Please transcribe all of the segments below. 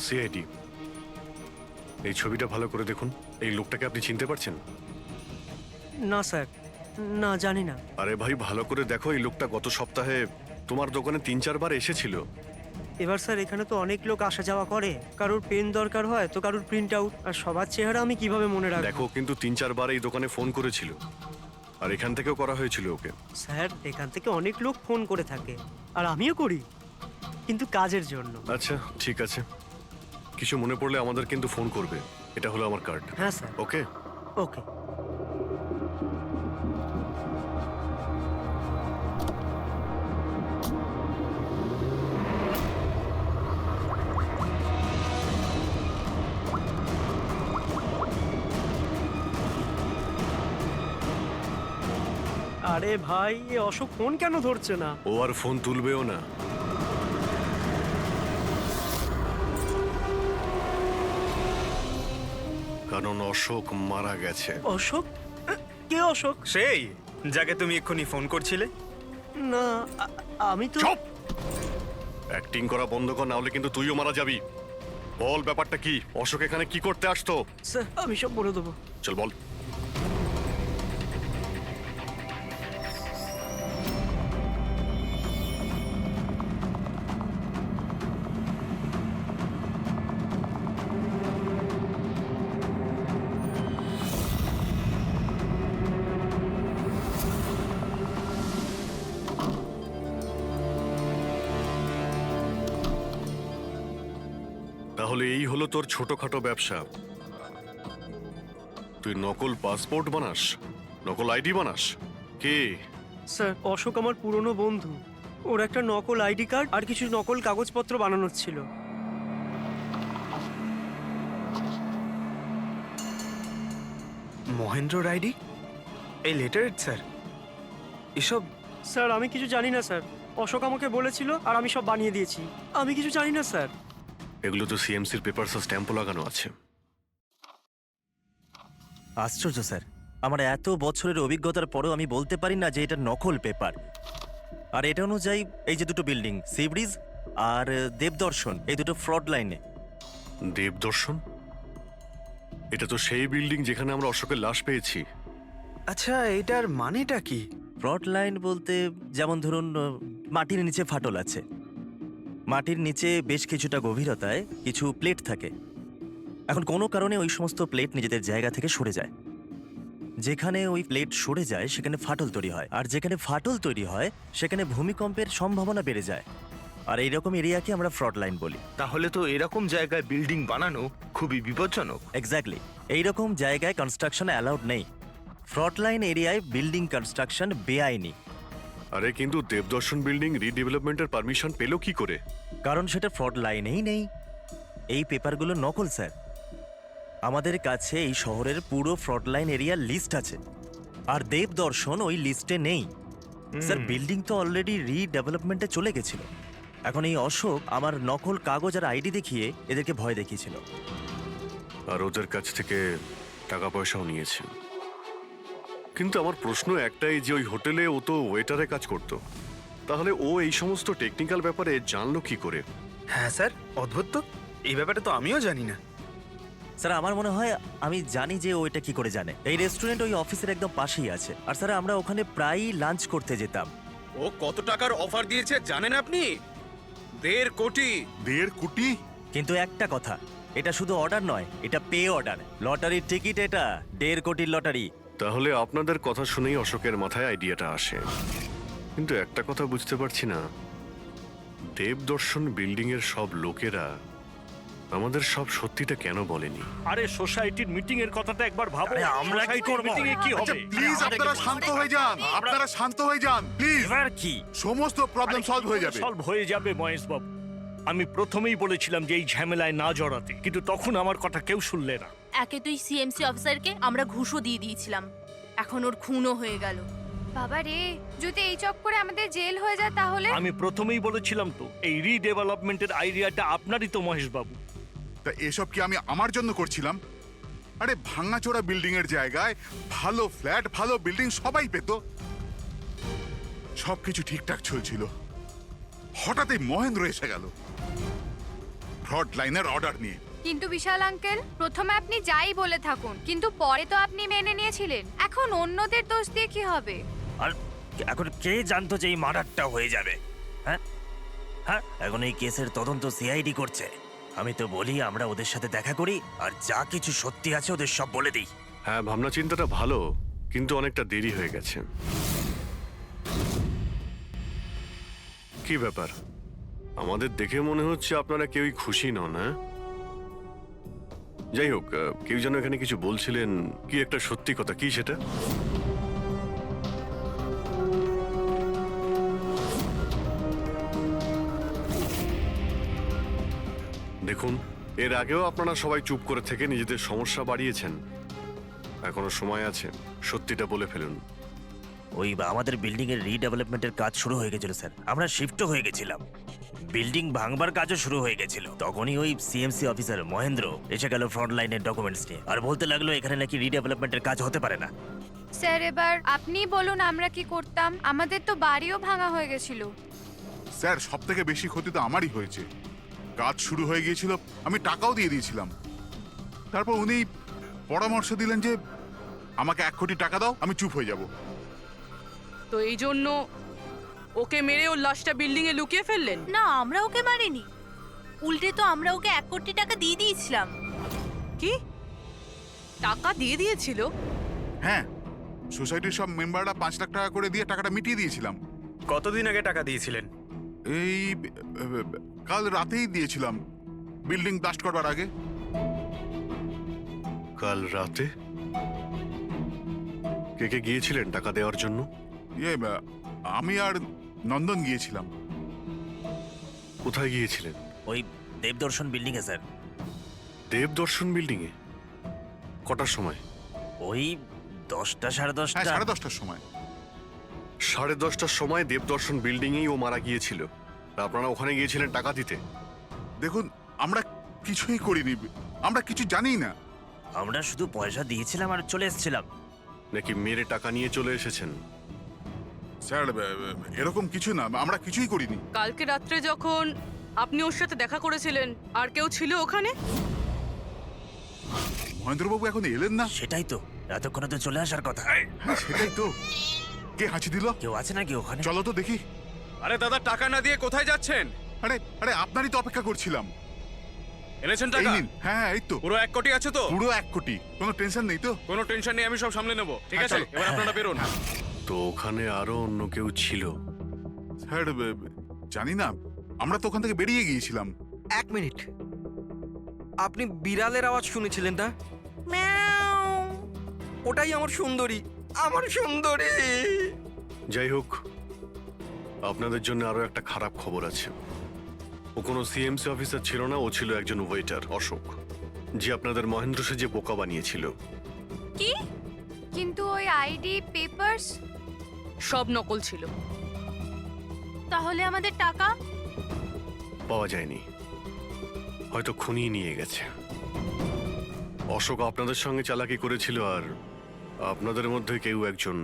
CID. এই ছবিটা ভালো করে দেখুন। এই লোকটাকে আপনি চিনতে পারছেন? না স্যার, না জানি না। আরে ভাই, ভালো করে দেখো, এই লোকটা গত সপ্তাহে তোমার দোকানে 3-4 বার এসেছিল। এবার স্যার এখানে তো অনেক লোক আসা যাওয়া করে, কারোর পেন দরকার হয় তো কারোর প্রিন্ট আউট, আর সবার চেহারা আমি কিভাবে মনে রাখবো? দেখো, কিন্তু 3-4 বার এই দোকানে ফোন করেছিল, আর এখান থেকেও করা হয়েছিল ওকে। স্যার এখান থেকে অনেক লোক ফোন করে থাকে, আর আমিও করি, কিন্তু কাজের জন্য। আচ্ছা ঠিক আছে, কিছু মনে পড়লে আমাদের কিন্তু ফোন করবে। এটা হলো আমার কার্ড। হ্যাঁ স্যার। ওকে। ওকে। আরে ভাই, এ অশোক ফোন কেন ধরছে না? ও আর ফোন তুলবেও না। কারণ অশোক মারা গেছে। অশোক? কে অশোক? সেই যাকে তুমি এক্ষুনি ফোন করছিলে। না, আমি তো। চুপ! অ্যাক্টিং করা বন্ধ কর, না হলে কিন্তু তুইও মারা যাবি। বল, ব্যাপারটা কি? অশোক এখানে কি করতে আসতো? স্যার আমি সব বলে দেবো। চল বল। তাহলে এই হলো তোর ছোটখাটো ব্যবসা। তুই নকল পাসপোর্ট বানাস, নকল আইডি বানাস। কে? স্যার অশোক আমার পুরনো বন্ধু, ওর একটা নকল আইডি কার্ড আর কিছু নকল কাগজপত্র বানানোর ছিল। মহেন্দ্র রাইডি, এই লেটার স্যার, এসব স্যার আমি কিছু জানি না স্যার, অশোক আমাকে বলেছিল আর আমি সব বানিয়ে দিয়েছি। আমি কিছু জানি না স্যার। এগুলো তো সিএমসির পেপারস আর স্ট্যাম্পও লাগানো আছে। আশ্চর্য স্যার, আমার এত বছরের অভিজ্ঞতার পরেও আমি বলতে পারি না যে এটা নকল পেপার। আর এটা অনুযায়ী এই যে দুটো বিল্ডিং, সি ব্রিজ আর দেবদর্শন, এই দুটো ফ্রড লাইনে। দেবদর্শন? এটা তো সেই বিল্ডিং যেখানে আমরা অশোকের লাশ পেয়েছি। আচ্ছা, এটার মানেটা কি? ফ্রড লাইন বলতে যেমন ধরুন মাটির নিচে ফাটল আছে, মাটির নিচে বেশ কিছুটা গভীরতায় কিছু প্লেট থাকে। এখন কোনো কারণে ওই সমস্ত প্লেট নিজেদের জায়গা থেকে সরে যায়। যেখানে ওই প্লেট সরে যায় সেখানে ফাটল তৈরি হয়, আর যেখানে ফাটল তৈরি হয় সেখানে ভূমিকম্পের সম্ভাবনা বেড়ে যায়। আর এইরকম এরিয়াকে আমরা ফ্রড লাইন বলি। তাহলে তো এরকম জায়গায় বিল্ডিং বানানো খুবই বিপজ্জনক। এক্স্যাক্টলি, এইরকম জায়গায় কনস্ট্রাকশন অ্যালাউড নেই। ফ্রড লাইন এরিয়ায় বিল্ডিং কনস্ট্রাকশন বেআইনি। আরে কিন্তু দেবদর্শন বিল্ডিং রিডেভেলপমেন্টের পারমিশন পেলো কি করে? কারণ সেটা ফ্রড লাইনেই নেই। এই পেপারগুলো নকল স্যার। আমাদের কাছে এই শহরের পুরো ফ্রড লাইন এরিয়ার লিস্ট আছে, আর দেবদর্শন ওই লিস্টে নেই। স্যার বিল্ডিং তো অলরেডি রিডেভেলপমেন্টে চলে গেছিল। এখন এই অশোক আমার নকল কাগজ আর আইডি দেখিয়ে এদেরকে ভয় দেখিয়েছিল। আর ওদের কাছ থেকে টাকা পয়সাও নিয়েছে। কিন্তু আমার প্রশ্ন একটাই, যে ওই হোটেলে ও তো ওয়েটারে কাজ করতো, তাহলে ও এই সমস্ত টেকনিক্যাল ব্যাপারে জানলো কি করে? হ্যাঁ স্যার, অদ্ভুত তো, এই ব্যাপারে তো আমিও জানি না। স্যার আমার মনে হয় আমি জানি যে ও এটা কি করে জানে। এই রেস্টুরেন্ট ওই অফিসের একদম পাশেই আছে, আর স্যার আমরা ওখানে প্রায়ই লাঞ্চ করতে যেতাম। ও কত টাকার অফার দিয়েছে জানেন আপনি? 1.5 কোটি। 1.5 কোটি? কিন্তু একটা কথা, এটা শুধু অর্ডার নয়, এটা পে অর্ডার। লটারির টিকিট এটা, 1.5 কোটির লটারি। তাহলে আপনাদের কথা শুনেই অশোকের মাথায় আইডিয়াটা আসে। কিন্তু একটা কথা বুঝতে পারছি না, দেবদর্শন বিল্ডিং এর সব লোকেরা আমাদের সব সত্যিটা কেন বলেনি? আরে সোসাইটির মিটিং এর কথাটা একবার ভাবো। আরে আমরা কি সোসাইটির করব? মিটিং এ কি আচ্ছা হবে? প্লিজ আপনারা শান্ত হয়ে যান, আপনারা শান্ত হয়ে যান প্লিজ। এবার কি? সমস্ত প্রবলেম সলভ হয়ে যাবে। সলভ হয়ে যাবে মহেশ বাবু। আমি প্রথমেই বলেছিলাম যে এই ঝামেলায় না জড়াতে, কিন্তু তখন আমার কথা কেউ শুনলে না। একে তুই সিএমসি অফিসারকে আমরা ঘুষও দিয়ে দিয়েছিলাম, এখন ওর খুনও হয়ে গেল। বাবা রে, যদি এই চক্করে আমাদের জেল হয়ে যায় তাহলে? আমি প্রথমেই বলেছিলাম তো, এই রিডেভেলপমেন্টের আইডিয়াটা আপনারই তো মহেশ বাবু। তা এসব কি আমি আমার জন্য করছিলাম? আরে ভাঙাচোরা বিল্ডিং এর জায়গায় ভালো ফ্ল্যাট, ভালো বিল্ডিং সবাই পেত। সবকিছু ঠিকঠাক চলছিল, হঠাৎই মহেন্দ্র এসে গেল। ফ্রড লাইনের অর্ডার নিয়ে। কিন্তু বিশাল আঙ্কেল, প্রথমে আপনি যাই বলে থাকুন, কিন্তু পরে তো আপনি মেনে নিয়েছিলেন। এখন অন্যদের দোষ দিয়ে কি হবে? আর এখন কে জানতো যে এই মার্ডারটা হয়ে যাবে? হ্যাঁ হ্যাঁ, এখন এই কেসের তদন্ত সিআইডি করছে। আমি তো বলি আমরা ওদের সাথে দেখা করি, আর যা কিছু সত্যি আছে ওদের সব বলে দিই। হ্যাঁ, ভাবনা চিন্তাটা ভালো, কিন্তু অনেকটা দেরি হয়ে গেছে। কি ব্যাপার, আমাদের দেখে মনে হচ্ছে আপনারা কেউই খুশি নন, হ্যাঁ? যাই হোক, কেউ যেন এখানে কিছু বলছিলেন, কি একটা সত্যি কথা, কি সেটা? দেখুন, এর আগেও আপনারা সবাই চুপ করে থেকে নিজেদের সমস্যা বাড়িয়েছেন। এখনো সময় আছে, সত্যিটা বলে ফেলুন। ওই আমাদের বিল্ডিং এর রিডেভেলপমেন্টের কাজ শুরু হয়ে গেছিল স্যার, আমরা শিফটও হয়ে গেছিলাম, বিল্ডিং ভাঙবার কাজও শুরু হয়ে গেছিল। তখনই ওই সিএমসি অফিসার মহেন্দ্র এসে গেল ফ্রন্ট লাইনের ডকুমেন্টস নিয়ে, আর বলতে লাগলো এখানে নাকি রিডেভেলপমেন্টের কাজ হতে পারে না। স্যার, এবার আপনি বলুন আমরা কি করতাম? আমাদের তো বাড়িও ভাঙা হয়ে গেছিল। স্যার, সব থেকে বেশি ক্ষতি তো আমারই হয়েছে। কাজ শুরু হয়ে গিয়েছিল, আমি টাকাও দিয়ে দিয়েছিলাম। তারপর উনি পরামর্শ দিলেন যে আমাকে 1 কোটি টাকা দাও, আমি চুপ হয়ে যাব। তো এই জন্য ওকে মেরে ওর লাশটা বিল্ডিং এ লুকিয়ে ফেললেন? না, আমরা ওকে মারিনি, উল্টে তো আমরা ওকে 1 কোটি টাকা দিয়ে দিয়েছিলাম। কি টাকা দিয়ে দিয়েছিল? হ্যাঁ, সোসাইটির সব মেম্বাররা 5 লাখ টাকা করে দিয়ে টাকাটা মিটিয়ে দিয়েছিলাম। কতদিন আগে টাকা দিয়েছিলেন? এই কাল রাতেই দিয়েছিলাম, বিল্ডিং ব্লাস্ট করবার আগে। কাল রাতে? কে কে গিয়েছিলেন টাকা দেওয়ার জন্য? আমি আর নন্দন গিয়েছিলাম। কোথায় গিয়েছিলেন? ওই দেবদর্শন বিল্ডিং এ স্যার। দেবদর্শন বিল্ডিং এ? কটার সময়? ওই 10টা সাড়ে হ্যাঁ, 10টা। 10:30টার সময়। 10:30টার সময় দেবদর্শন বিল্ডিং এই ও মারা গিয়েছিল। আপনারা ওখানে গিয়েছিলেন টাকা দিতে? দেখুন, আমরা কিছুই করিনি, আমরা কিছু জানি না। আমরা শুধু পয়সা দিয়েছিলাম আর চলে এসেছিলাম। নাকি মেরে টাকা নিয়ে চলে এসেছেন? স্যার, এরকম কিছু না, আমরা কিছুই করিনি। কালকে রাত্রে যখন আপনি ওর সাথে দেখা করেছিলেন, আর কেউ ছিল ওখানে? মহেন্দ্রবাবু এখন এলেন না। সেটাই তো, এতক্ষণে তো চলে আসার কথা। হ্যাঁ, সেটাই তো। কে হাঁচি দিল? কেউ আছে নাকি ওখানে? চলো তো দেখি। আরে দাদা, টাকা না দিয়ে কোথায় যাচ্ছেন? আরে আরে, আপনারই তো অপেক্ষা করছিলাম। এনেছেন এই টাকা? নিন। হ্যাঁ হ্যাঁ, এই তো পুরো 1 কোটি আছে তো? পুরো 1 কোটি, কোনো টেনশন নেই তো? কোনো টেনশন নেই, আমি সব সামলে নেব, ঠিক হ্যাঁ, আছে? চলো। এবার আপনারা বেরোন। তো ওখানে আরো অন্য কেউ ছিল? স্যার, জানি না, আমরা তো ওখান থেকে বেরিয়ে গিয়েছিলাম। 1 মিনিট, আপনি বিড়ালের আওয়াজ শুনেছিলেন না? ওটাই আমার সুন্দরী, আমার সুন্দরী। যাই হোক, আপনাদের জন্য আরো একটা খারাপ খবর আছে। ও কোনো সিএমসি অফিসার ছিল না, ও ছিল একজন ওয়েটার, অশোক, যে আপনাদের মহেন্দ্র সেজে বোকা বানিয়েছিল। কি? কিন্তু ওই আইডি পেপারস সব নকল ছিল। তাহলে আমাদের টাকা? পাওয়া যায়নি, হয়তো খুনি নিয়ে গেছে। অশোক আপনাদের সঙ্গে চালাকি করেছিল, আর আপনাদের মধ্যে কেউ একজন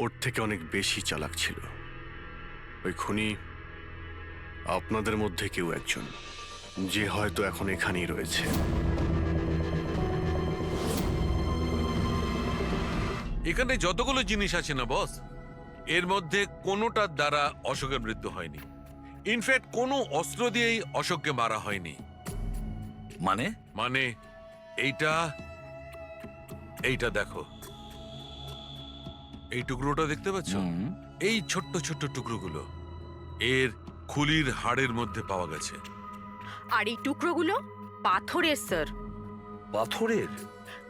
ওর থেকে অনেক বেশি চালাক ছিল। ওই খুনি আপনাদের মধ্যে কেউ একজন, যে হয়তো এখন এখানেই রয়েছে। এখানে যতগুলো জিনিস আছে না বস, এর মধ্যে কোনোটার দ্বারা অশোকের মৃত্যু হয়নি। ইনফ্যাক্ট কোনো অস্ত্র দিয়েই অশোককে মারা হয়নি। মানে মানে এইটা এইটা দেখো, এই টুকরোটা দেখতে পাচ্ছ? এই ছোট্ট ছোট্ট টুকরোগুলো এর খুলির হাড়ের মধ্যে পাওয়া গেছে। আর এই টুকরোগুলো পাথরের স্যার। পাথরের?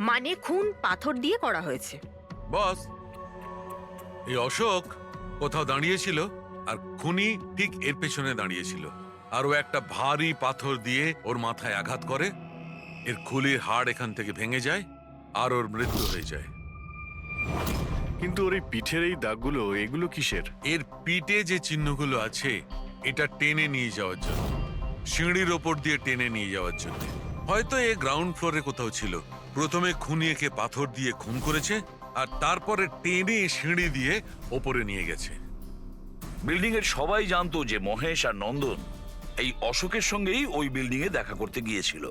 মানে খুন পাথর দিয়ে করা হয়েছে। বস, এই অশোক কোথাও দাঁড়িয়েছিল, আর খুনি ঠিক এর পেছনে দাঁড়িয়েছিল, আর ও একটা ভারী পাথর দিয়ে ওর মাথায় আঘাত করে, এর খুলির হাড় এখান থেকে ভেঙে যায়, আর ওর মৃত্যু হয়ে যায়। কিন্তু ওর এই পিঠের এই দাগগুলো, এগুলো কিসের? এর পিঠে যে চিহ্নগুলো আছে, এটা টেনে নিয়ে যাওয়ার জন্য, সিঁড়ির ওপর দিয়ে টেনে নিয়ে যাওয়ার জন্য। হয়তো এ গ্রাউন্ড ফ্লোরে কোথাও ছিল, প্রথমে খুনি একে পাথর দিয়ে খুন করেছে, আর তারপরে টেনে সিঁড়ি দিয়ে ওপরে নিয়ে গেছে। বিল্ডিং এর সবাই জানতো যে মহেশ আর নন্দন এই অশোকের সঙ্গেই ওই বিল্ডিং এ দেখা করতে গিয়েছিল।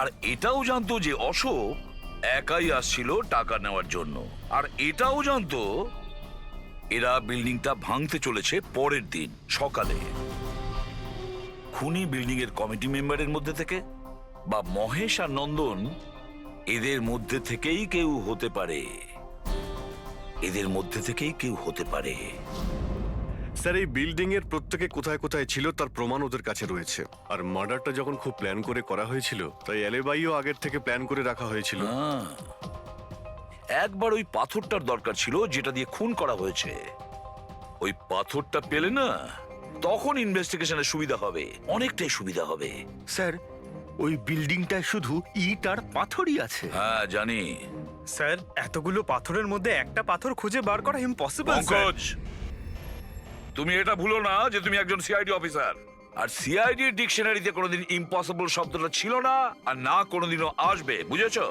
আর এটাও জানতো যে অশোক একাই আসছিল টাকা নেওয়ার জন্য। আর এটাও জানতো এরা বিল্ডিংটা ভাঙতে চলেছে পরের দিন সকালে। খুনি বিল্ডিং এর কমিটি মেম্বারের মধ্যে থেকে বা মহেশ আর নন্দন এদের মধ্যে থেকেই কেউ হতে পারে। এদের মধ্যে থেকেই কেউ হতে পারে। স্যার, এই বিল্ডিং এর প্রত্যেকে কোথায় কোথায় ছিল তার প্রমাণ ওদের কাছে রয়েছে। আর মার্ডারটা যখন খুব প্ল্যান করে করা হয়েছিল, তাই এলেবাইও আগের থেকে প্ল্যান করে রাখা হয়েছিল। একবার ওই পাথরটার দরকার ছিল যেটা দিয়ে খুন করা হয়েছে। ওই পাথরটা পেলে না, তখন ইনভেস্টিগেশনের সুবিধা হবে, অনেকটাই সুবিধা হবে। স্যার, ওই বিল্ডিংটায় শুধু ইট আর পাথরই আছে। হ্যাঁ জানি। স্যার, এতগুলো পাথরের মধ্যে একটা পাথর খুঁজে বার করা ইম্পসিবল। পঙ্কজ, তুমি এটা ভুলো না যে তুমি একজন সিআইডি অফিসার। আর সিআইডি ডিকশনারিতে কোনোদিন ইম্পসিবল শব্দটা ছিল না, আর না কোনোদিনও আসবে, বুঝেছো?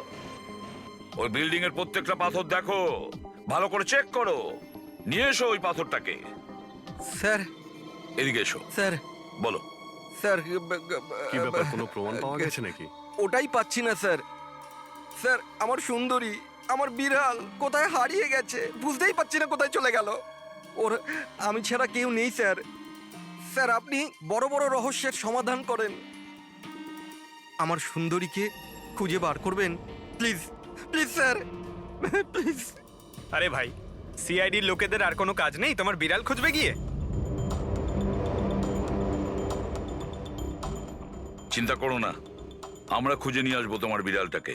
ওই বিল্ডিং এর প্রত্যেকটা পাথর দেখো, ভালো করে চেক করো, নিয়ে এসো ওই পাথরটাকে। স্যার, এদিকে এসো। স্যার, বলো। স্যার, কি ব্যাপার, কোনো প্রমাণ পাওয়া গেছে নাকি? ওটাই পাচ্ছি না স্যার। স্যার, আমার সুন্দরী, আমার বিড়াল কোথায় হারিয়ে গেছে, বুঝতেই পারছি না কোথায় চলে গেল। ওর আমি ছাড়া কেউ নেই স্যার। স্যার, আপনি বড় বড় রহস্যের সমাধান করেন, আমার সুন্দরীকে খুঁজে বার করবেন প্লিজ, প্লিজ স্যার, প্লিজ। আরে ভাই, সিআইডির লোকেদের আর কোনো কাজ নেই তোমার বিড়াল খুঁজবে গিয়ে? চিন্তা করো না, আমরা খুঁজে নিয়ে আসবো তোমার বিড়ালটাকে।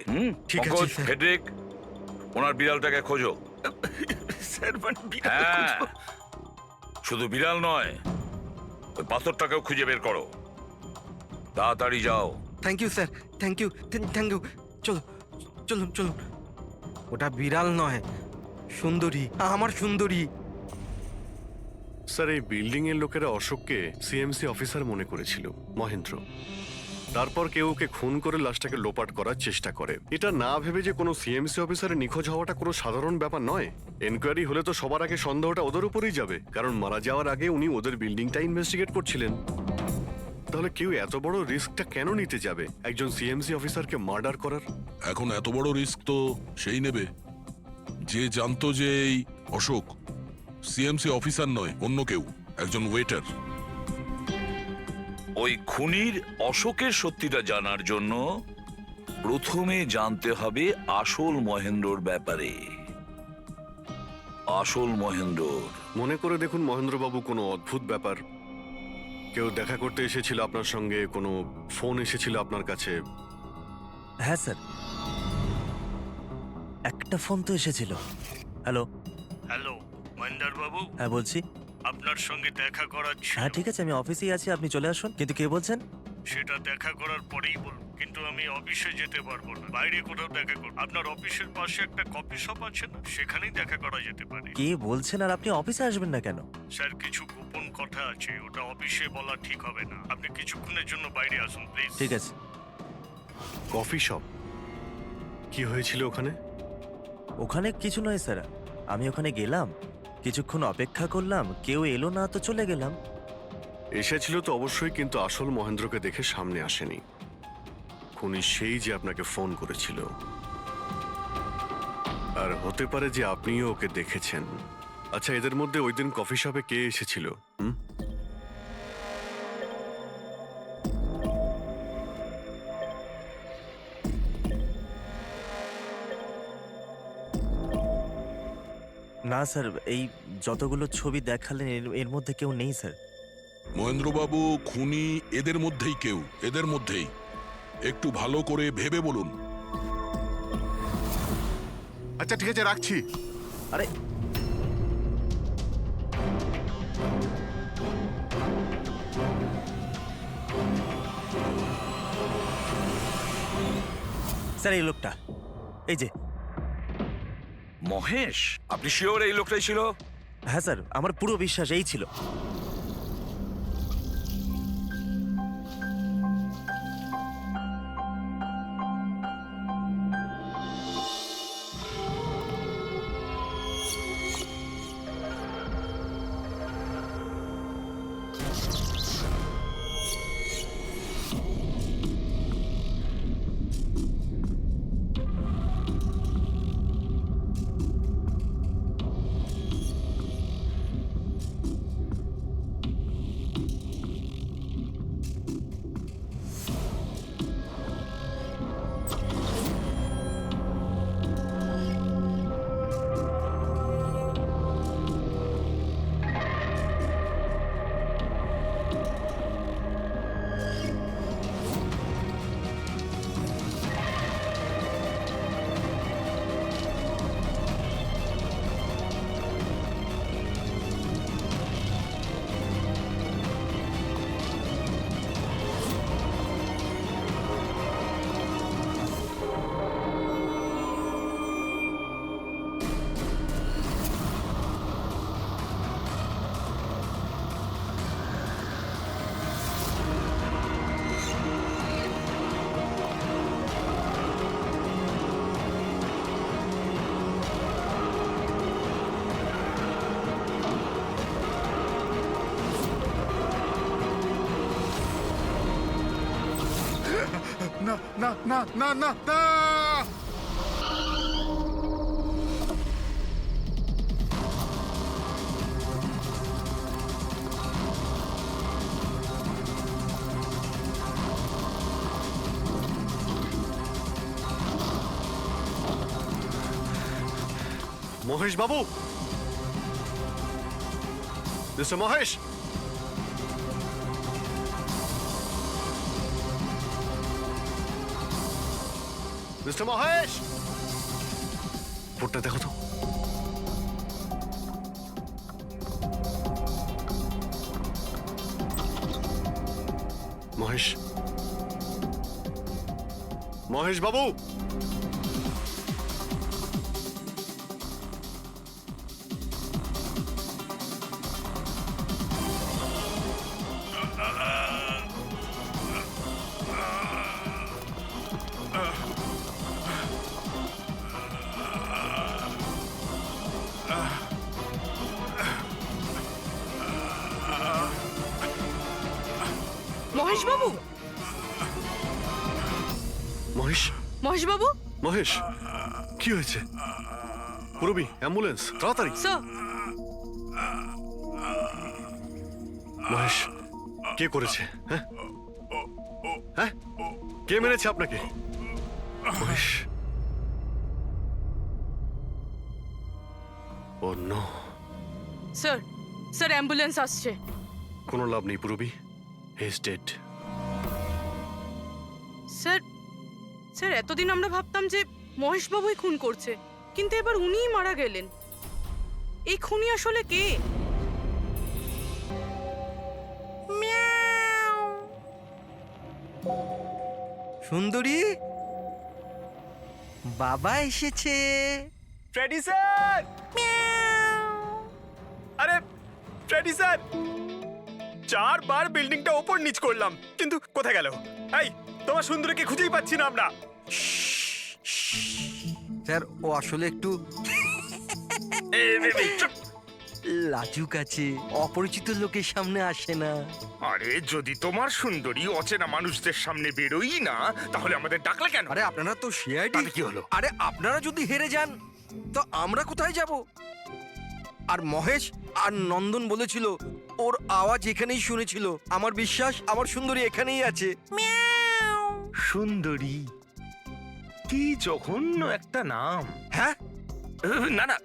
ঠিক আছে, পঙ্কজ, স্যার। ফেডরিক, ওনার বিড়ালটাকে খোঁজো। স্যার, মানে বিড়াল হ্যাঁ, খুঁজবো? শুধু বিড়াল নয়, ওই পাথরটাকেও খুঁজে বের করো। তাড়াতাড়ি যাও। Thank you sir, thank you, thank you. চলো, চলুন চলুন। ওটা বিড়াল নয়, সুন্দরী, আমার সুন্দরী। স্যার, এই বিল্ডিং এর লোকেরা অশোককে সিএমসি অফিসার মনে করেছিল, মহেন্দ্র। তারপর কেউ ওকে খুন করে লাশটাকে লোপাট করার চেষ্টা করে। এটা না ভেবে যে কোনো সিএমসি অফিসারের নিখোঁজ হওয়াটা কোনো সাধারণ ব্যাপার নয়। এনকোয়ারি হলে তো সবার আগে সন্দেহটা ওদের উপরেই যাবে, কারণ মারা যাওয়ার আগে উনি ওদের বিল্ডিংটা ইনভেস্টিগেট করছিলেন। তাহলে কেউ এত বড় রিস্কটা কেন নিতে যাবে একজন সিএমসি অফিসারকে মার্ডার করার? এখন এত বড় রিস্ক তো সেই নেবে যে জানতো যে এই অশোক সিএমসি অফিসার নয়, অন্য কেউ, একজন ওয়েটার। ওই খুনির অশোকের সত্যিটা জানার জন্য প্রথমে জানতে হবে আসল মহেন্দ্রর ব্যাপারে। আসল মহেন্দ্র। মনে করে দেখুন মহেন্দ্রবাবু, কোনো অদ্ভুত ব্যাপার, কেউ দেখা করতে এসেছিল আপনার সঙ্গে, কোনো ফোন এসেছিল আপনার কাছে? হ্যাঁ স্যার, একটা ফোন তো এসেছিল। হ্যালো। হ্যালো মহেন্দ্র বাবু, হ্যাঁ বলছি। আপনার সঙ্গে দেখা করার ছিল। হ্যাঁ ঠিক আছে, আমি অফিসেই আছি, আপনি চলে আসুন। কিন্তু কে বলছেন? সেটা দেখা করার পরেই বলুন, কিন্তু আমি অফিসে যেতে পারবো না, বাইরে কোথাও দেখা করব। আপনার অফিসের পাশে একটা কফি শপ আছে না, সেখানেই দেখা করা যেতে পারে। কে বলছেন? আর আপনি অফিসে আসবেন না কেন? স্যার, কিছু গোপন কথা আছে, ওটা অফিসে বলা ঠিক হবে না। আপনি কিছুক্ষণের জন্য বাইরে আসুন প্লিজ। ঠিক আছে। Coffee shop? কি হয়েছিল ওখানে? ওখানে কিছু নয় স্যার, আমি ওখানে গেলাম, কিছুক্ষণ অপেক্ষা করলাম, কেউ এলো না তো চলে গেলাম। এসেছিল তো অবশ্যই, কিন্তু আসল মহেন্দ্রকে দেখে সামনে আসেনি। খুনি সেই যে আপনাকে ফোন করেছিল। আর হতে পারে যে আপনিও ওকে দেখেছেন। আচ্ছা, এদের মধ্যে ওই দিন কফি শপে কে এসেছিল? না স্যার, এই যতগুলো ছবি দেখালেন এর মধ্যে কেউ নেই স্যার। মহেন্দ্রবাবু, খুনি এদের মধ্যেই কেউ, এদের মধ্যেই। একটু ভালো করে ভেবে বলুন। আচ্ছা ঠিক আছে, রাখছি। আরে স্যার, এই লোকটা, এই যে মহেশ। আপনি শিওর এই লোকটাই ছিল? হ্যাঁ স্যার, আমার পুরো বিশ্বাস এই ছিল। না না না না না না মহেশ বাবু, মিস্টার মহেশ, মিস্টার মহেশ, ফোনটা দেখো তো। মহেশ, মহেশ বাবু, মহেশ বাবু, মহেশ, মহেশ বাবু, মহেশ, কি হয়েছে? পুরবি, অ্যাম্বুলেন্স, তাড়াতাড়ি। স্যার, মহেশ, কে করেছে? হ্যাঁ হ্যাঁ, কে মেরেছে আপনাকে? মহেশ, ও নো। স্যার, স্যার অ্যাম্বুলেন্স আসছে। কোনো লাভ নেই পুরবি, he is dead. Sir, sir এতদিন আমরা ভাবতাম যে মহেশ বাবুই খুন করছে, কিন্তু এবার উনিই মারা গেলেন। এই খুনি আসলে কে? সুন্দরী, বাবা এসেছে। Freddie sir! আরে ফ্রেডি স্যার, 4 বার বিল্ডিংটা ওপর নিচ করলাম, কিন্তু কোথায় গেল? এই, তোমার সুন্দরীকে খুঁজেই পাচ্ছি না আমরা। স্যার, ও আসলে একটু লাজুক আছে, অপরিচিত লোকের সামনে আসে না। আরে যদি তোমার সুন্দরী অচেনা মানুষদের সামনে বেরোই না, তাহলে আমাদের ডাকলে কেন? আরে আপনারা তো সিআইডি। কি হলো? আরে আপনারা যদি হেরে যান তো আমরা কোথায় যাব? আর মহেশ আর নন্দন বলেছিল ওর আওয়াজ এখানেই শুনেছিল। আমার বিশ্বাস আমার সুন্দরী এখানেই আছে। সুন্দরী, কি জঘন্য একটা নাম। হ্যাঁ, না না,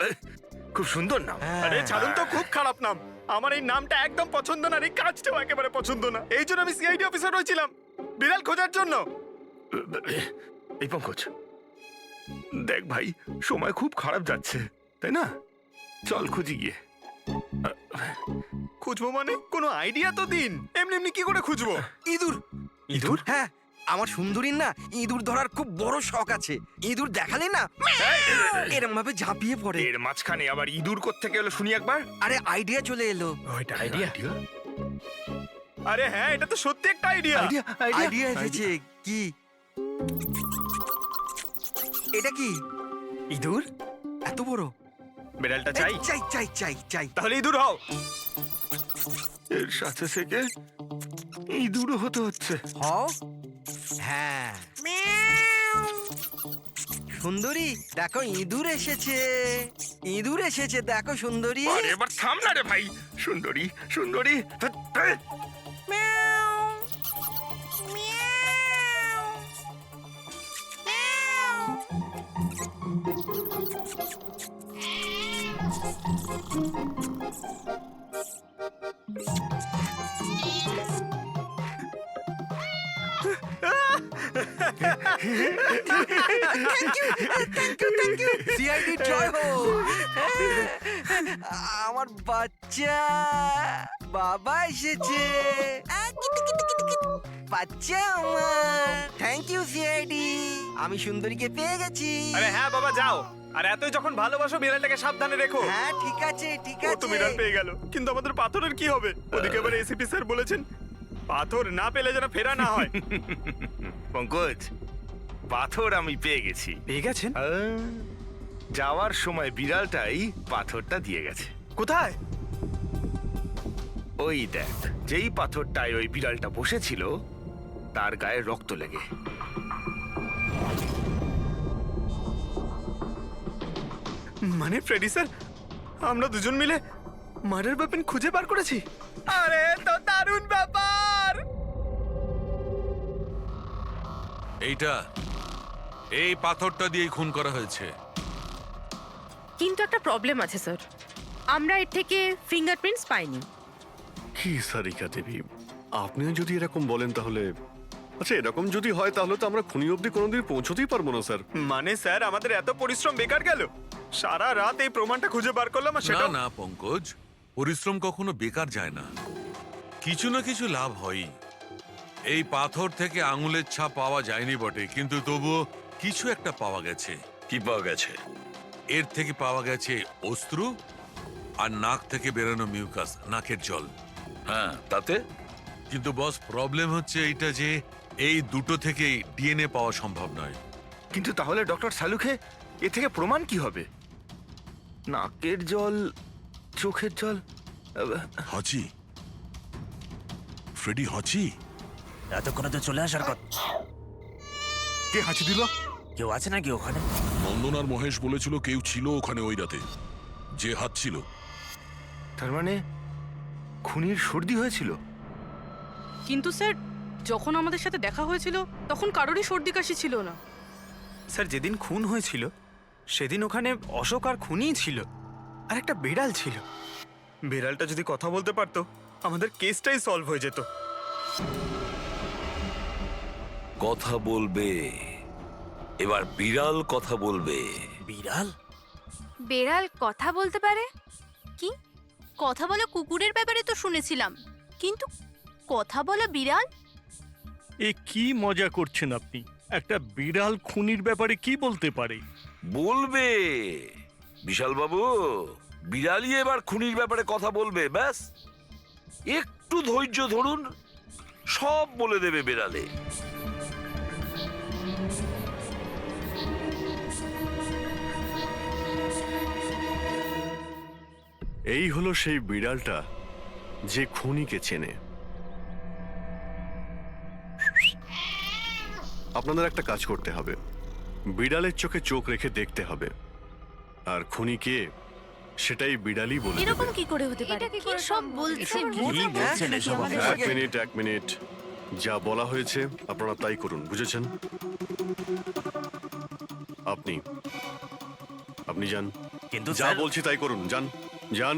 খুব সুন্দর নাম। আরে ছাড়ুন তো, খুব খারাপ নাম। আমার এই নামটা একদম পছন্দ না, এই কাজটাও একেবারে পছন্দ না। এই জন্য আমি সিআইডি অফিসার হয়েছিলাম, বিড়াল খোঁজার জন্য। এই পঙ্কজ, দেখ ভাই, সময় খুব খারাপ যাচ্ছে, তাই না? চল খুঁজি গিয়ে। খুঁজবো মানে? কোনো আইডিয়া তো দিন। এমনি এমনি কি করে খুঁজবো? ইঁদুর। ইঁদুর? হ্যাঁ, আমার সুন্দরীর না ইঁদুর ধরার খুব বড় শখ আছে। ইঁদুর দেখালে না এরকম ভাবে ঝাঁপিয়ে পড়ে। এর মাঝখানে আবার ইঁদুর কোত্থেকে এলো শুনি একবার। আরে আইডিয়া চলে এলো। ওইটা আইডিয়া? আরে হ্যাঁ, এটা তো সত্যি একটা আইডিয়া। আইডিয়া এসেছে। কি এটা? কি ইঁদুর? এত বড়? বিড়ালটা চাই? চাই চাই চাই চাই। তাহলে ইঁদুর হও। এর সাথে থেকে ইঁদুরও হতে হচ্ছে। হও। হ্যাঁ, সুন্দরী দেখো, ইঁদুর এসেছে। ইঁদুর এসেছে, দেখো সুন্দরী। আরে এবার থাম না রে ভাই। সুন্দরী, সুন্দরী, সিআইডি জয় হোক। আমার বাচ্চা বাবা এসেছে। বাচ্চা আমার। থ্যাংক ইউ সিআইডি, আমি সুন্দরীকে পেয়ে গেছি। আরে হ্যাঁ বাবা, যাও। আর এতই যখন ভালোবাসো, বিড়ালটাকে সাবধানে রেখো। হ্যাঁ ঠিক আছে ঠিক ও তো আছে। বিড়াল পেয়ে গেল, কিন্তু আমাদের পাথরের কি হবে? ওদিকে আবার এসিপি স্যার বলেছেন পাথর না পেলে যেন ফেরা না হয়। পঙ্কজ, পাথর আমি পেয়ে গেছি। পেয়ে গেছেন? যাওয়ার সময় বিড়ালটাই পাথরটা দিয়ে গেছে। কোথায়? ওই দেখ, যেই পাথরটায় ওই বিড়ালটা বসেছিল তার গায়ে রক্ত লেগে। মানে ফ্রেডি স্যার, আমরা দুজন মিলে মার্ডার ওয়েপন খুঁজে বার করেছি? আরে তো দারুণ ব্যাপার! এই পাথরটা দিয়ে খুন করা হয়েছে। কিন্তু একটা প্রবলেম আছে স্যার, আমরা এর থেকে ফিঙ্গারপ্রিন্টস পাইনি। কি সারিকা দেবী, আপনিও যদি এরকম বলেন তাহলে আচ্ছা, এরকম যদি হয় তাহলে তো আমরা খুনি অবধি কোনোদিন পৌঁছতেই পারবো না স্যার। মানে স্যার, আমাদের এত পরিশ্রম বেকার গেল? সারা রাত এই প্রমাণটা খুঁজে বার করলাম, আর না সেটা না পঙ্কজ, পরিশ্রম কখনো বেকার যায় না, কিছু না কিছু লাভ হয়ই। এই পাথর থেকে আঙুলের ছাপ পাওয়া যায়নি বটে, কিন্তু তবুও কিছু একটা পাওয়া গেছে। কি পাওয়া গেছে? এর থেকে পাওয়া গেছে অস্ত্র আর নাক থেকে বেরোনো মিউকাস, নাকের জল। হ্যাঁ, তাতে? কিন্তু বস, প্রবলেম হচ্ছে এইটা যে এই দুটো থেকেই ডিএনএ পাওয়া সম্ভব নয়। কিন্তু তাহলে ডক্টর সালুখে এ থেকে প্রমাণ কি হবে? নাকের জল, চোখের জল। হাঁচি, ফ্রেডি হাঁচি। এতক্ষণে তো চলে আসার কথা। কে হাঁচি দিল? কেউ আছে নাকি ওখানে? নন্দন আর মহেশ বলেছিল কেউ ছিল ওখানে ওই রাতে, যে হাঁচছিল। তার মানে খুনির সর্দি হয়েছিল? কিন্তু স্যার, যখন আমাদের সাথে দেখা হয়েছিল তখন কারোরই সর্দি কাশি ছিল না। স্যার, যেদিন খুন হয়েছিল সেদিন ওখানে অশোক আর খুনিই ছিল, আর একটা বিড়াল ছিল। বিড়ালটা যদি কথা বলতে পারতো, আমাদের কেসটাই সলভ হয়ে যেত। কথা বলবে, এবার বিড়াল কথা বলবে। বিড়াল? বেড়াল কথা বলতে পারে? কি কথা বলা কুকুরের ব্যাপারে তো শুনেছিলাম, কিন্তু কথা বলা বিড়াল? এ কি মজা করছেন আপনি? একটা বিড়াল খুনির ব্যাপারে কি বলতে পারে? বলবে বিশাল বাবু, বিড়ালই এবার খুনির ব্যাপারে কথা বলবে। ব্যাস একটু ধৈর্য ধরুন, সব বলে দেবে বিড়ালে। এই হলো সেই বিড়ালটা যে খুনিকে চেনে। আপনাদের একটা কাজ করতে হবে, বিড়ালের চোখে চোখ রেখে দেখতে হবে, আর খুনিকে সেটাই বিড়ালই বলে দেবে। এরকম কি করে হতে পারে? কি সব বলছেন? এক মিনিট, যা বলা হয়েছে আপনারা তাই করুন, বুঝেছেন? আপনি যান, কিন্তু যা বলছি তাই করুন, যান যান।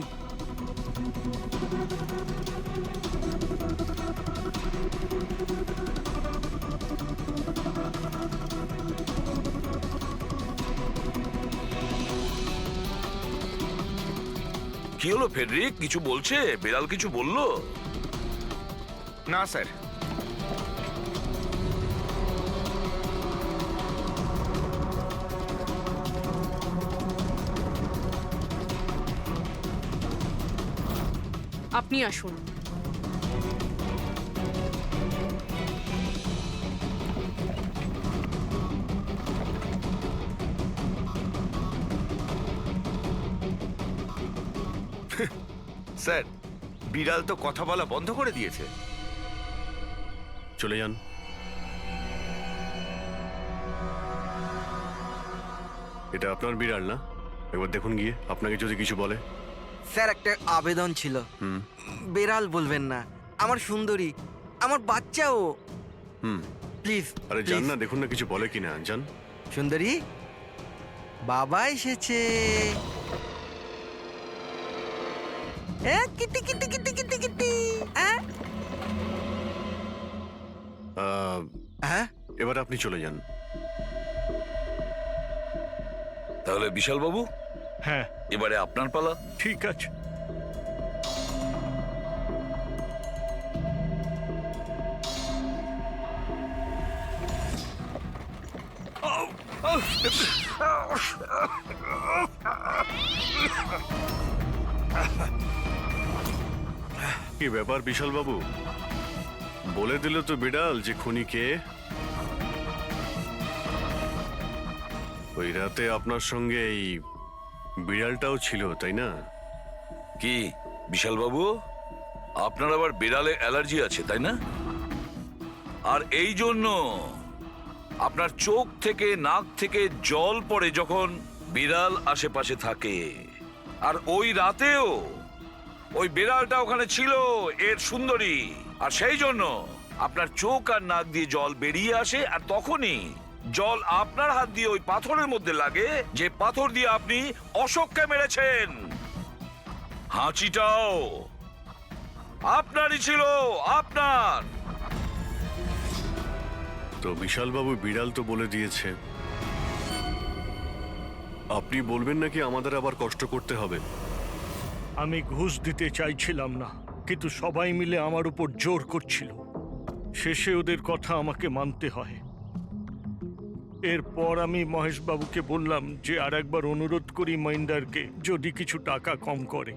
কি হলো ফেডরিক, কিছু বলছে? বিড়াল কিছু বললো? না স্যার। আপনি আসুন। স্যার, বিড়াল তো কথা বলা বন্ধ করে দিয়েছে। চলে যান। এটা আপনার বিড়াল না? একবার দেখুন গিয়ে, আপনাকে যদি কিছু বলে। স্যার, একটা আবেদন ছিল। বেড়াল বলবেন না, আমার সুন্দরী, আমার বাচ্চাও। প্লিজ। আরে যান না, দেখুন না কিছু বলে কিনা, যান। সুন্দরী, বাবা এসেছে। Kitty Kitty Kitty Kitty Kitty. এবার আপনি চলে যান। তাহলে বিশাল বাবু, হ্যাঁ, এবারে আপনার পালা। ঠিক আছে। কি ব্যাপার বিশাল বাবু, বলে দিল তো বিড়াল যে খুনিকে? ওই রাতে আপনার সঙ্গে এই বিড়ালটাও ছিল, তাই না? কি বিশাল বাবু, আপনার আবার বিড়ালে অ্যালার্জি আছে, তাই না? আর এই জন্য আপনার চোখ থেকে নাক থেকে জল পড়ে যখন বিড়াল আশেপাশে থাকে, আর ওই রাতেও ওই বিড়ালটা ওখানে ছিল, এর সুন্দরী, আর সেই জন্য আপনার চোখ আর নাক দিয়ে জল বেরিয়ে আসে, আর তখনই জল আপনার হাত দিয়ে ওই পাথরের মধ্যে লাগে, যে পাথর দিয়ে আপনি অশোককে মেরেছেন। হাঁচিটাও আপনারই ছিল, আপনার। তো বিশালবাবু বিড়াল তো বলে দিয়েছে, আপনি বলবেন নাকি আমাদের আবার কষ্ট করতে হবে? আমি ঘুষ দিতে চাইছিলাম না, কিন্তু সবাই মিলে আমার উপর জোর করছিল। শেষে ওদের কথা আমাকে মানতে হয়। এরপর আমি মহেশবাবুকে বললাম যে আর একবার অনুরোধ করি মহিন্দারকে, যদি কিছু টাকা কম করে।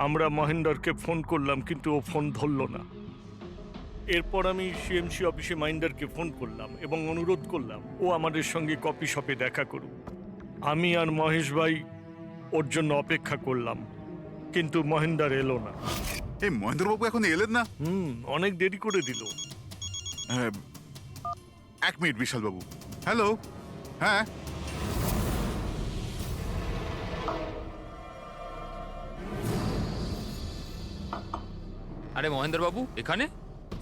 আমরা মহেন্দারকে ফোন করলাম, কিন্তু ও ফোন ধরল না। এরপর আমি সিএমসি অফিসে মহিন্দারকে ফোন করলাম এবং অনুরোধ করলাম ও আমাদের সঙ্গে কফি শপে দেখা করুক। আমি আর মহেশ ভাই ওর জন্য অপেক্ষা করলাম, কিন্তু মহেন্দার এলো না। এই মহেন্দ্রবাবু এখন এলেন না? অনেক দেরি করে দিল। এক মিনিট বিশালবাবু। হ্যালো, হ্যাঁ আরে মহেন্দ্রবাবু, এখানে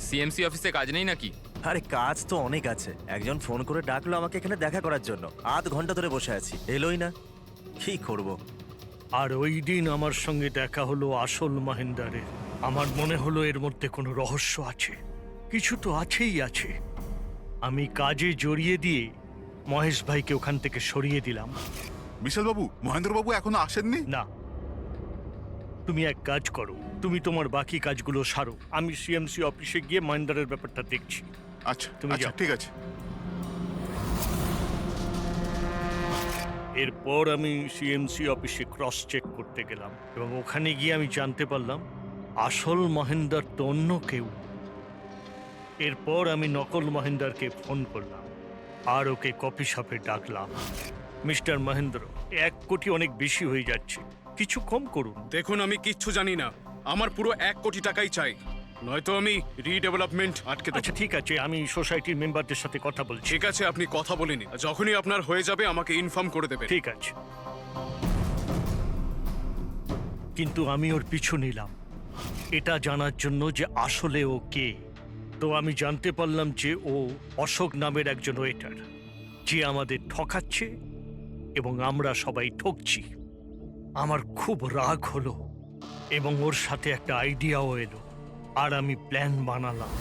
সিএমসি অফিসে কাজ নেই নাকি? আরে কাজ তো অনেক আছে। একজন ফোন করে ডাকলো আমাকে এখানে দেখা করার জন্য। আধ ঘন্টা ধরে বসে আছি, এলোই না। কি করব? আর ওই দিন আমার সঙ্গে দেখা হলো আসল মহেন্দারের। আমার মনে হলো এর মধ্যে কোনো রহস্য আছে, কিছু তো আছেই আছে। আমি কাজে জড়িয়ে দিয়ে মহেশ ভাইকে ওখান থেকে সরিয়ে দিলাম। বিশালবাবু, মহেন্দ্রবাবু এখনো আসেননি? না, তুমি এক কাজ করো, তুমি তোমার বাকি কাজগুলো সারো। আমি সিএমসি অফিসে গিয়ে মহেন্দারের ব্যাপারটা দেখছি। আচ্ছা, তুমি আচ্ছা, যাও। ঠিক আছে। এরপর আমি সিএমসি অফিসে ক্রস চেক করতে গেলাম এবং ওখানে গিয়ে আমি জানতে পারলাম আসল মহেন্দার তো অন্য কেউ। এরপর আমি নকল মহেন্দারকে ফোন করলাম আর ওকে কফি শপে ডাকলাম। মিস্টার মহেন্দ্র, 1 কোটি অনেক বেশি হয়ে যাচ্ছে, কিছু কম করুন। দেখুন, আমি কিচ্ছু জানি না। আমার পুরো 1 কোটি টাকাই চাই, নয়তো আমি রিডেভেলপমেন্ট আটকে দেব। আচ্ছা ঠিক আছে, আমি সোসাইটির মেম্বারদের সাথে কথা বলছি। ঠিক আছে, আপনি কথা বলে নিন। যখনই আপনার হয়ে যাবে আমাকে ইনফর্ম করে দেবেন। ঠিক আছে, কিন্তু আমি ওর পিছু নিলাম এটা জানার জন্য যে আসলে ও কে। তো আমি জানতে পারলাম যে ও অশোক নামের একজন ওয়েটার, যে আমাদের ঠকাচ্ছে এবং আমরা সবাই ঠকছি। আমার খুব রাগ হলো এবং ওর সাথে একটা আইডিয়াও এলো, আর আমি প্ল্যান বানালাম।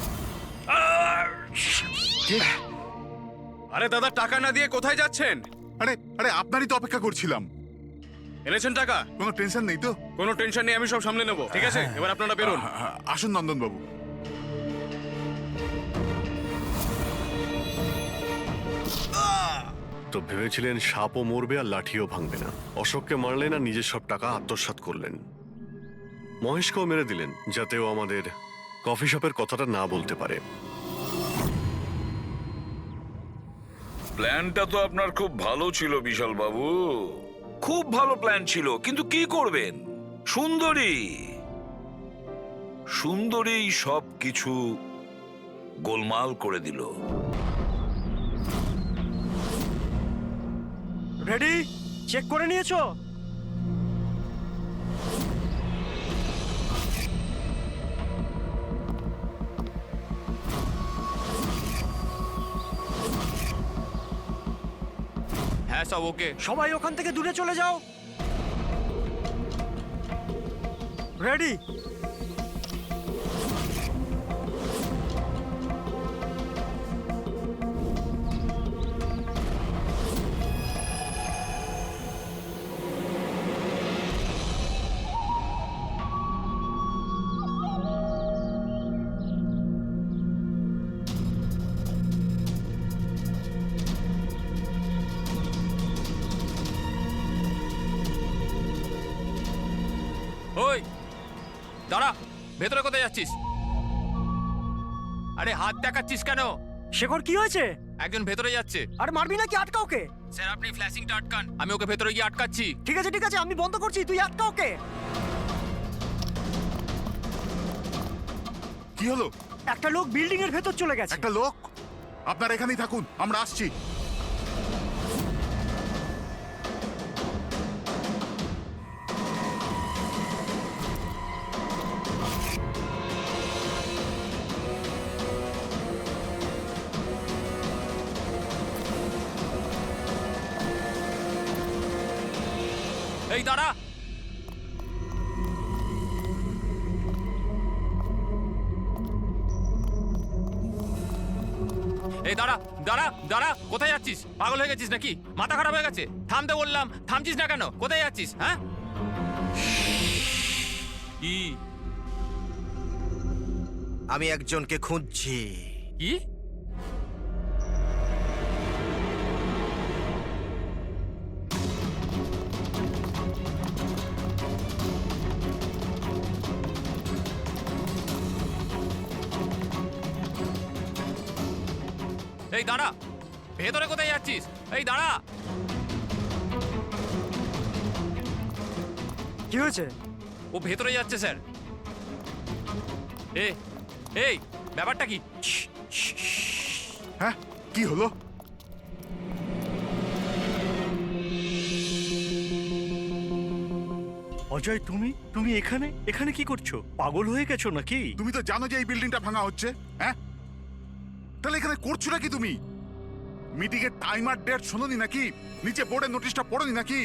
আরে দাদা, টাকা না দিয়ে কোথায় যাচ্ছেন? আরে আরে আপনারই তো অপেক্ষা করছিলাম। এনেছেন টাকা? কোনো টেনশন নেই তো? কোনো টেনশন নেই, আমি সব সামলে নেব। ঠিক আছে, এবার আপনারা বেরোন। আসুন নন্দনবাবু। তো ভেবেছিলেন সাপও মরবে আর লাঠিও ভাঙবে না। অশোককে মারলেন আর নিজের সব টাকা আত্মসাৎ করলেন। মহেশকেও মেরে দিলেন যাতে ও আমাদের কফি শপের কথাটা না বলতে পারে। প্ল্যানটা তো আপনার খুব ভালো ছিল বিশাল বাবু, খুব ভালো প্ল্যান ছিল, কিন্তু কি করবেন? সুন্দরী সুন্দরী সব কিছু গোলমাল করে দিল। রেডি? চেক করে নিয়েছো? হ্যাঁ, সব ওকে। সবাই ওখান থেকে দূরে চলে যাও। রেডি? ওই দাঁড়া, ভেতরে কোথায় যাচ্ছিস? আরে হাত দেখাচ্ছিস কেন? শেখর, কি হয়েছে? একজন ভেতরে যাচ্ছে। আর মারবি নাকি? আটকা ওকে। স্যার, আপনি ফ্ল্যাশিংটা আটকান, আমি ওকে ভেতরে গিয়ে আটকাচ্ছি। ঠিক আছে ঠিক আছে, আমি বন্ধ করছি, তুই আটকা ওকে। কি হলো? একটা লোক বিল্ডিং এর ভেতর চলে গেছে। একটা লোক? আপনারা এখানেই থাকুন, আমরা আসছি। এই দাঁড়া। এই দাঁড়া দাঁড়া দাঁড়া, কোথায় যাচ্ছিস? পাগল হয়ে গেছিস নাকি? মাথা খারাপ হয়ে গেছে? থামতে বললাম, থামছিস না কেন? কোথায় যাচ্ছিস? হ্যাঁ কি? আমি একজনকে খুঁজছি। কি? এই দাঁড়া, ভেতরে কোথায় যাচ্ছিস? এই দাঁড়া। কি হয়েছে? ও ভেতরে যাচ্ছে স্যার। এই ব্যাপারটা কি? হ্যাঁ, কি হলো? অজয়, তুমি তুমি এখানে এখানে কি করছো? পাগল হয়ে গেছো নাকি? তুমি তো জানো যে এই বিল্ডিংটা ভাঙা হচ্ছে, হ্যাঁ? তাহলে এখানে করছো নাকি তুমি? মিটিং এর টাইম আর ডেট শোনোনি নাকি? নিচে বোর্ডের নোটিশটা পড়োনি নাকি?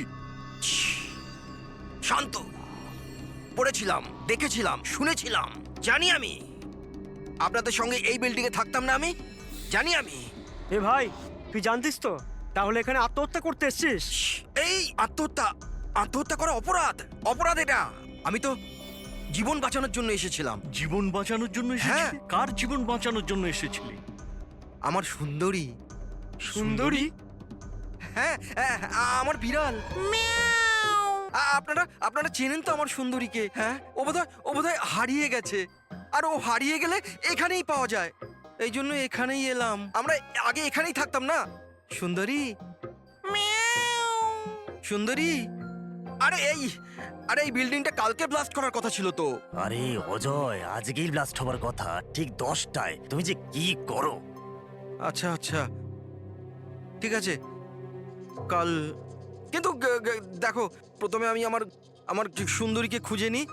শান্ত, পড়েছিলাম, দেখেছিলাম, শুনেছিলাম। জানি আমি আপনাদের সঙ্গে এই বিল্ডিং এ থাকতাম না। আমি জানি। আমি এ ভাই, তুই জানতিস তো? তাহলে এখানে আত্মহত্যা করতে এসেছিস? এই আত্মহত্যা করা অপরাধ। অপরাধ এটা। আমি তো জীবন বাঁচানোর জন্য এসেছিলাম। জীবন বাঁচানোর জন্য এসেছিলি? কার জীবন বাঁচানোর জন্য এসেছিলি? আমার সুন্দরী। সুন্দরী? হ্যাঁ, আমার বিড়াল। আপনারা চেনেন তো আমার সুন্দরীকে? হ্যাঁ, ও বোধহয় হারিয়ে গেছে। আর ও হারিয়ে গেলে এখানেই পাওয়া যায়। এই জন্য এখানেই এলাম। আমরা আগে এখানেই থাকতাম না। সুন্দরী, সুন্দরী। আরে এই বিল্ডিংটা কালকে ব্লাস্ট করার কথা ছিল তো। আরে অজয়, আজকেই ব্লাস্ট হবার কথা, ঠিক 10টায়। তুমি যে কি করো! আচ্ছা, ঠিক আছে, কাল। কিন্তু দেখো, প্রথমে আমি আমার সুন্দরীকে খুঁজে নিই,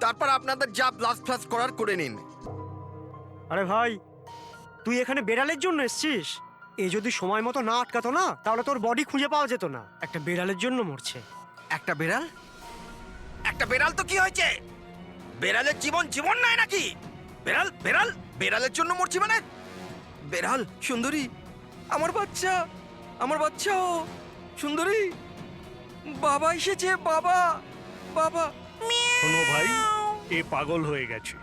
তারপর আপনাদের যা ব্লাস্ট ফ্লাস্ট করার করে নিন। আরে ভাই, তুই এখানে বেড়ালের জন্য এসেছিস? এ যদি সময় মতো না আটকাতো না, তাহলে তোর বডি খুঁজে পাওয়া যেত না। একটা বেড়ালের জন্য মরছে। একটা বেড়াল তো কি হয়েছে? বেড়ালের জীবন নাই নাকি? বেড়ালের জন্য মরছি মানে? বেড়াল, সুন্দরী, আমার বাচ্চা ও সুন্দরী। বাবা এসেছে, বাবা। শোনো ভাই, এ পাগল হয়ে গেছে।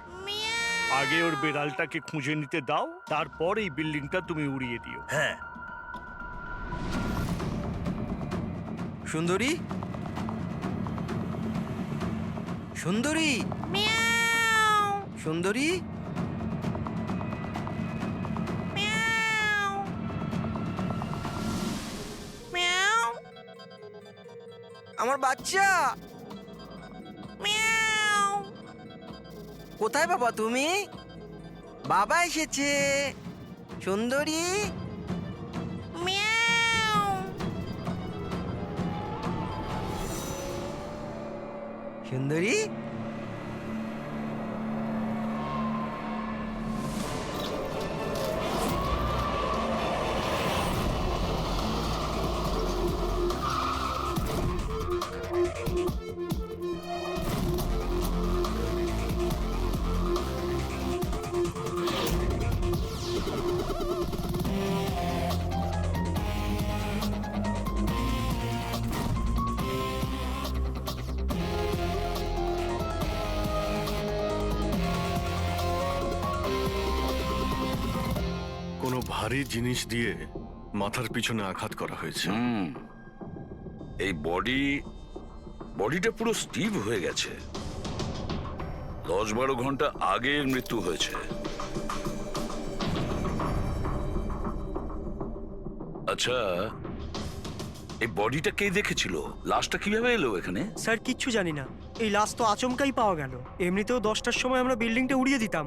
আগে ওর বেড়ালটাকে খুঁজে নিতে দাও, তারপর এই বিল্ডিংটা তুমি উড়িয়ে দিও। হ্যাঁ। সুন্দরী, সুন্দরী, সুন্দরী। আমার বাচ্চা। কোথায় বাবা তুমি? বাবা এসেছে। সুন্দরী, সুন্দরী। কোনো ভারী জিনিস দিয়ে মাথার পিছনে আঘাত করা হয়েছে। এই বডিটা পুরো স্টিভ হয়ে গেছে। 10-12 ঘন্টা আগে এর মৃত্যু হয়েছে। আচ্ছা, এই বডিটা কে দেখেছিল? লাশটা কিভাবে এলো এখানে? স্যার, কিচ্ছু জানি না। এই লাশ তো আচমকাই পাওয়া গেল। এমনিতেও 10টার সময় আমরা বিল্ডিংটা উড়িয়ে দিতাম।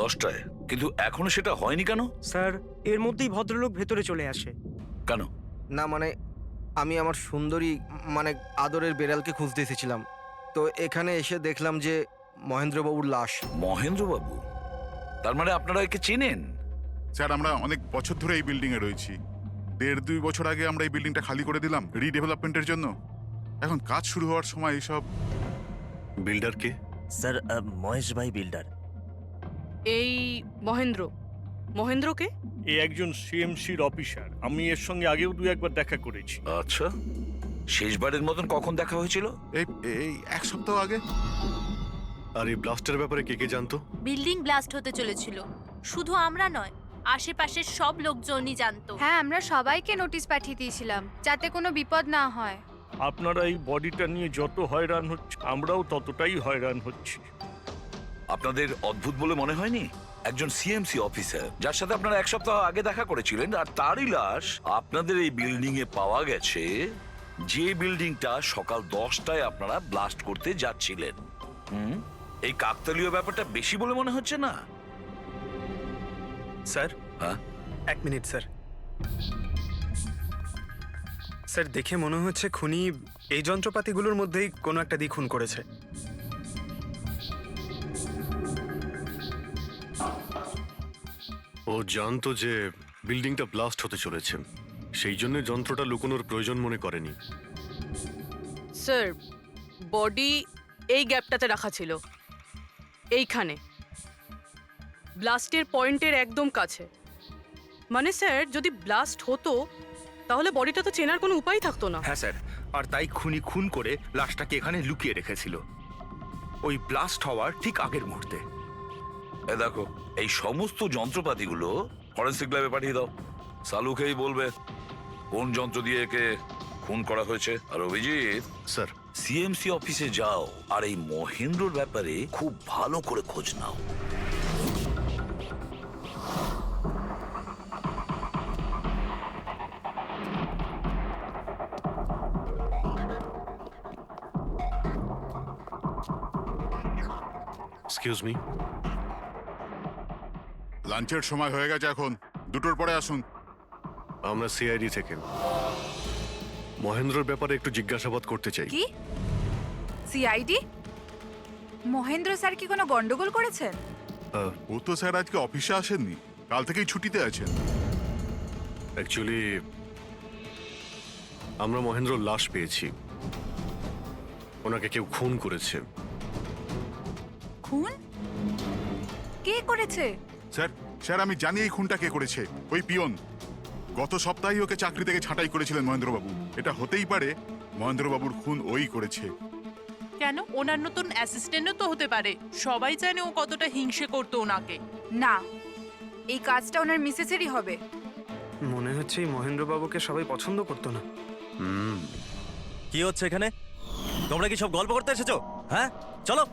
10টায়? কিন্তু এখনো সেটা হয়নি কেন? স্যার, এর মধ্যেই ভদ্রলোক ভেতরে চলে আসে। কেন? না মানে, আমি আমার সুন্দরী মানে আদরের বেড়ালকে খুঁজতে এসেছিলাম। তো এখানে এসে দেখলাম যে মহেন্দ্রবাবুর লাশ। মহেন্দ্রবাবু? তার মানে আপনারা একে চেনেন? স্যার, আমরা অনেক বছর ধরে এই বিল্ডিং এ রয়েছি। 1.5-2 বছর আগে আমরা এই বিল্ডিংটা খালি করে দিলাম রিডেভেলপমেন্টের জন্য। এখন কাজ শুরু হওয়ার সময় এইসব। বিল্ডারকে? স্যার মহেশ ভাই বিল্ডার। এই মহেন্দ্র, মহেন্দ্রকে? এ একজন সিএমসির অফিসার, আমি এর সঙ্গে আগেও দু একবার দেখা করেছি। আচ্ছা, শেষবারের মতন কখন দেখা হয়েছিল? এই এক সপ্তাহ আগে। আর এই ব্লাস্টের ব্যাপারে কে কে জানতো? বিল্ডিং ব্লাস্ট হতে চলেছিল, শুধু আমরা নয়, আশেপাশের সব লোকজনই জানতো। হ্যাঁ, আমরা সবাইকে নোটিশ পাঠিয়ে দিয়েছিলাম যাতে কোনো বিপদ না হয়। আপনারা এই বডিটা নিয়ে যত হয়রান হচ্ছে, আমরাও ততটাই হয়রান হচ্ছি। আপনাদের অদ্ভুত বলে মনে হয়নি? একজন সিএমসি অফিসার যার সাথে আপনারা এক সপ্তাহ আগে দেখা করেছিলেন, আর তারই লাশ আপনাদের এই বিল্ডিং এ পাওয়া গেছে, যে বিল্ডিংটা সকাল 10টায় আপনারা ব্লাস্ট করতে যাচ্ছিলেন। এই কাকতালীয় ব্যাপারটা বেশি বলে মনে হচ্ছে না? স্যার, হ্যাঁ, 1 মিনিট স্যার। স্যার, দেখে মনে হচ্ছে খুনি এই যন্ত্রপাতিগুলোর মধ্যেই কোনো একটা দিয়ে খুন করেছে। ও জানতো যে বিল্ডিংটা ব্লাস্ট হতে চলেছে, সেই জন্য যন্ত্রটা লুকোনোর প্রয়োজন মনে করেনি। স্যার, বডি এই গ্যাপটাতে রাখা ছিল, এইখানে ব্লাস্টের পয়েন্টের একদম কাছে। মানে স্যার, যদি ব্লাস্ট হতো তাহলে বডিটা তো চেনার কোনো উপায় থাকতো না। হ্যাঁ স্যার, আর তাই খুনি খুন করে লাশটাকে এখানে লুকিয়ে রেখেছিল ওই ব্লাস্ট হওয়ার ঠিক আগের মুহূর্তে। দেখো, এই সমস্ত যন্ত্রপাতিগুলো ফরেন্সিক ল্যাবে পাঠিয়ে দাও। সালুকেই বলবে কোন যন্ত্র দিয়ে একে খুন করা হয়েছে। আর অভিজিৎ স্যার, সিএমসি অফিসে যাও আর এই মহেন্দ্রর ব্যাপারে খুব ভালো করে খোঁজ নাও। Excuse me. লাঞ্চের সময় হয়ে গেছে, এখন 2টোর পরে আসুন। আমরা সিআইডি থেকে মহেন্দ্রর ব্যাপারে একটু জিজ্ঞাসাবাদ করতে চাই। কি সিআইডি? মহেন্দ্র স্যার কি কোনো গন্ডগোল করেছেন? ও তো স্যার আজকে অফিসে আসেননি, কাল থেকেই ছুটিতে আছেন। অ্যাকচুয়ালি আমরা মহেন্দ্রর লাশ পেয়েছি, ওনাকে কেউ খুন করেছে। খুন? কে করেছে? স্যার আমি জানি এই খুনটা কে করেছে। ওই পিয়ন গত সপ্তাহেই ওকে চাকরি থেকে ছাঁটাই করেছিলেন মহেন্দ্রবাবু। এটা হতেই পারে মহেন্দ্রবাবুর খুন ওই করেছে। কেন? ওনার নতুন অ্যাসিস্ট্যান্টও তো হতে পারে, সবাই জানে ও কতটা হিংসে করতো ওনাকে। না, এই কাজটা ওনার মিসেসেরই হবে। মনে হচ্ছে এই মহেন্দ্রবাবুকে সবাই পছন্দ করতো না। কি হচ্ছে এখানে? তোমরা কি সব গল্প করতে এসেছো? হ্যাঁ, চলো।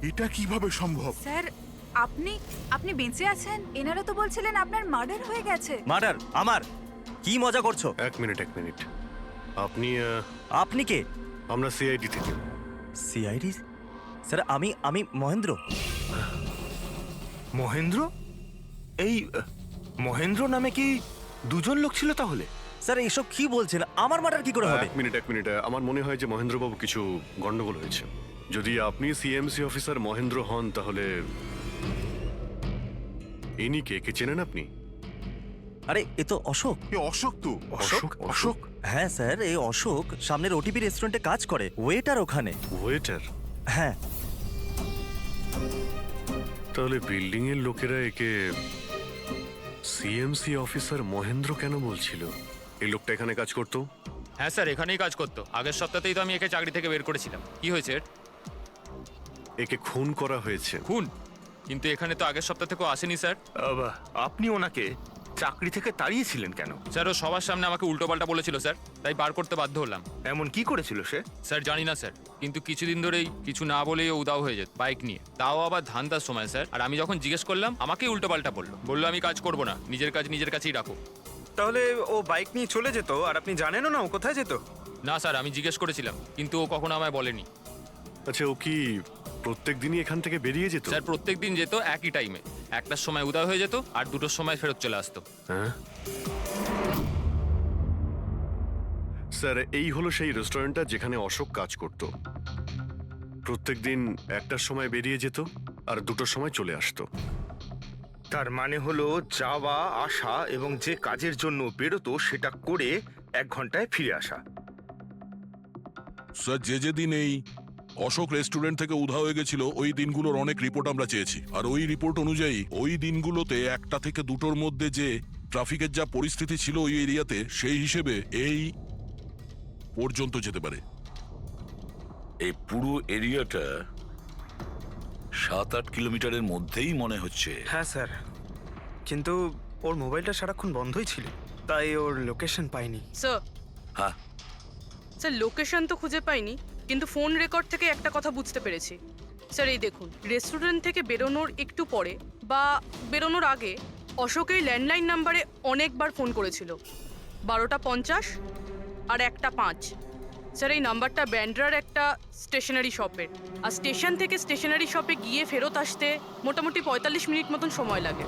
এটা কিভাবে সম্ভব? স্যার, আপনি বেঁচে আছেন? এনারা তো বলছিলেন আপনার মার্ডার হয়ে গেছে। মার্ডার? আমার? কি মজা করছো? এক মিনিট। আপনি আপনি কে? আমরা সিআইডি থেকে। সিআইডি? স্যার, আমি মহেন্দ্র। মহেন্দ্র? এই মহেন্দ্র নামে কি দুজন লোক ছিল তাহলে? স্যার, এইসব কি বলছেন? আমার মার্ডার কি করে হবে? এক মিনিট। আমার মনে হয় যে মহেন্দ্রবাবু কিছু গন্ডগোল হয়েছে। যদি আপনি সিএমসি অফিসার মহেন্দ্র হন, তাহলে ইনি কে চেনেন আপনি? আরে, এ তো অশোক। অশোক তো? অশোক? হ্যাঁ স্যার, এই অশোক সামনের ওটিপি রেস্টুরেন্টে কাজ করে, ওয়েটার ওখানে। ওয়েটার? হ্যাঁ। তাহলে বিল্ডিং এর লোকেরা একে সিএমসি অফিসার মহেন্দ্র কেন বলছিল? এই লোকটা এখানে কাজ করতো? হ্যাঁ স্যার, এখানেই কাজ করতো। আগের সপ্তাহতেই তো আমি একে চাকরি থেকে বের করেছিলাম। কি হয়েছে? একে খুন করা হয়েছে। খুন? কিন্তু এখানে তো আগের সপ্তাহ থেকেও আসেনি স্যার। আপনি ওনাকে চাকরি থেকে তাড়িয়েছিলেন কেন? স্যার, ও সবার সামনে আমাকে উল্টোপাল্টা বলেছিল স্যার, তাই বার করতে বাধ্য হলাম। এমন কি করেছিল সে? স্যার জানি না স্যার, কিন্তু কিছুদিন ধরেই কিছু না বলেই ও উদাও হয়ে যেত বাইক নিয়ে, তাও আবার ধান্দার সময় স্যার। আর আমি যখন জিজ্ঞেস করলাম, আমাকেই উল্টোপাল্টা বললো আমি কাজ করবো না, নিজের কাজ নিজের কাছেই রাখো। তাহলে ও বাইক নিয়ে চলে যেত আর আপনি জানেনও না ও কোথায় যেত? না স্যার, আমি জিজ্ঞেস করেছিলাম, কিন্তু ও কখনো আমায় বলেনি। আচ্ছা, ও কি প্রত্যেক দিনই এখান থেকে বেরিয়ে যেত? স্যার, প্রত্যেক দিন যেত একই টাইমে। 1টার সময় উদয় হয়ে যেত আর 2টোর সময় ফেরত চলে আসতো। হ্যাঁ স্যার, এই হলো সেই রেস্টুরেন্টটা যেখানে অশোক কাজ করত। প্রত্যেক দিন 1টার সময় বেরিয়ে যেত আর 2টোর সময় চলে আসতো। তার মানে হলো যাওয়া আসা এবং যে কাজের জন্য বেরোতো সেটা করে 1 ঘন্টায় ফিরে আসা। স্যার যে দিন এই অশোক রেস্টুরেন্ট থেকে উধাও হয়ে গেছিল ওই দিনগুলোর অনেক রিপোর্ট আমরা চেয়েছি, আর ওই রিপোর্ট অনুযায়ী ওই দিনগুলোতে 1টা থেকে 2টোর মধ্যে যে ট্রাফিকের যা পরিস্থিতি ছিল ওই এরিয়াতে, সেই হিসেবে এই পর্যন্ত যেতে পারে। এই পুরো এরিয়াটা 7-8 কিলোমিটারের মধ্যেই মনে হচ্ছে। হ্যাঁ স্যার, কিন্তু ওর মোবাইলটা সারাক্ষণ বন্ধই ছিল, তাই ওর লোকেশন পাইনি। স্যার হ্যাঁ স্যার, লোকেশন তো খুঁজে পাইনি, কিন্তু ফোন রেকর্ড থেকে একটা কথা বুঝতে পেরেছি। স্যার এই দেখুন, রেস্টুরেন্ট থেকে বেরোনোর একটু পরে বা বেরোনোর আগে অশোক এই ল্যান্ডলাইন নাম্বারে অনেকবার ফোন করেছিল, 12টা 50 আর 1টা 5। স্যার এই নাম্বারটা ব্যান্ড্রার একটা স্টেশনারি শপের, আর স্টেশন থেকে স্টেশনারি শপে গিয়ে ফেরত আসতে মোটামুটি 45 মিনিট মতন সময় লাগে।